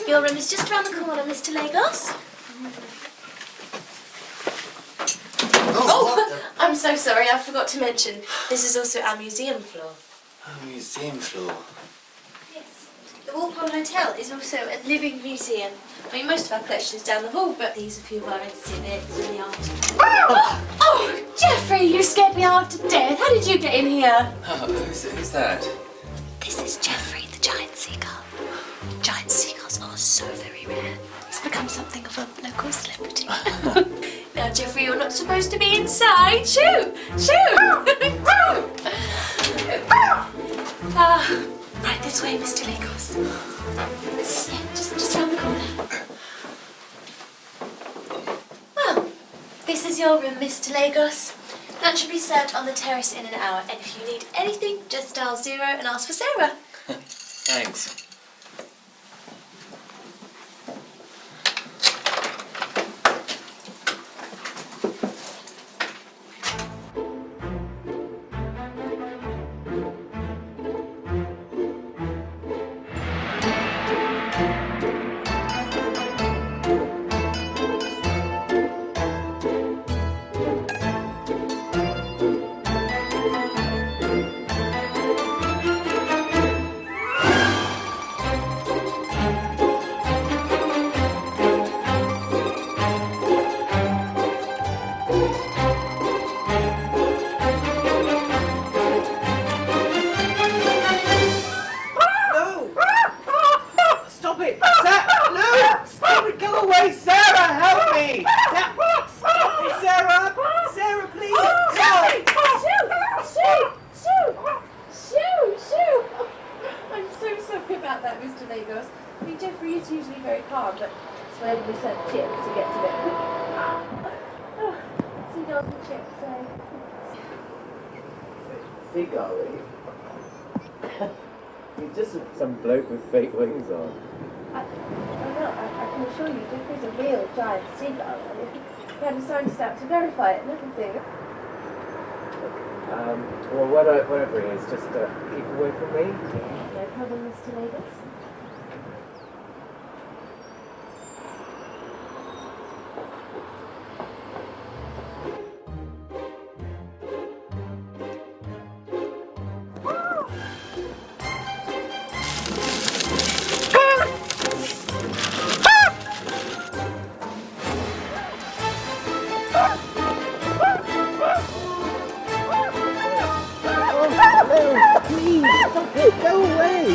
Your room is just around the corner, Mr. Lagos. Oh, I'm so sorry, I forgot to mention. This is also our museum floor. A museum floor? Yes. The Walpole Hotel is also a living museum. I mean, most of our collection is down the hall, but these are a few of our exhibits and the art. Oh, Geoffrey, you scared me half to death. How did you get in here? Oh, who's that? This is Geoffrey, the giant seagull. Giant seagulls are so very rare. It's become something of a local celebrity. Now, Geoffrey, you're not supposed to be inside. Shoot! Shoot! Right this way, Mr. Lagos. Yeah, just round the corner. Well, this is your room, Mr. Lagos. Lunch should be served on the terrace in an hour, and if you need anything, just dial 0 and ask for Sarah. Thanks. Seagull, you're just some bloke with fake wings on. I can assure you, Geoffrey's a real giant seagull. We had a scientist out to verify it and everything. Well, whatever it is, just keep away from me. Yeah, no problem, Mr. Lagos. Go away!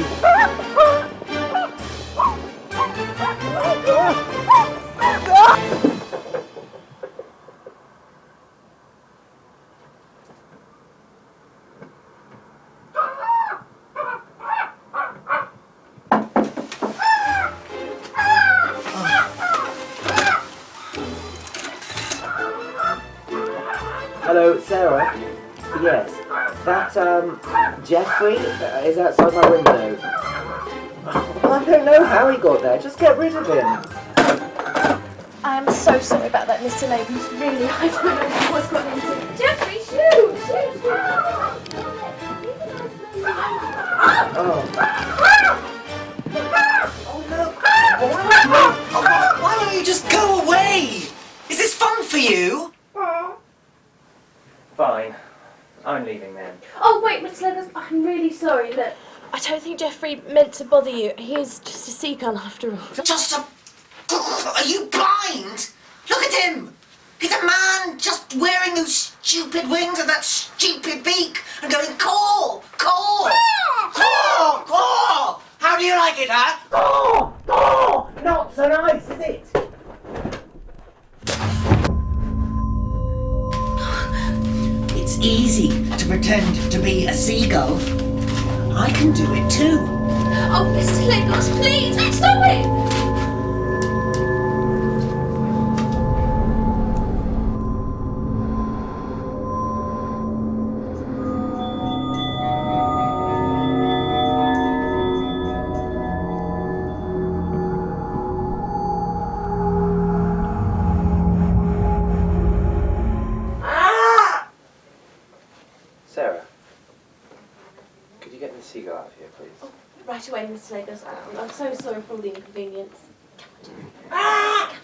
Hello, Sarah? Yes. That, Geoffrey is outside my window. I don't know how he got there. Just get rid of him. I am so sorry about that, Mr. Lagos. Really, I don't know what's got into. Geoffrey, shoot! Shoot! Oh. Oh, look! Why don't you just go away? Is this fun for you? Fine. I'm leaving then. Oh, wait, Mr. Lagos, I'm really sorry. Look, I don't think Geoffrey meant to bother you. He is just a seagull after all. Just a... Are you blind? Look at him! He's a man just wearing those stupid wings and that stupid beak and going, caw! Caw! Caw! Caw! How do you like it, huh? Oh! Oh! Not so nice, is it? It's easy to pretend to be a seagull. I can do it too. Oh, Mr. Lagos, please, stop it! Seagull out of here, please. Oh, right away, Mr. Lagos. I'm so sorry for all the inconvenience. Ah!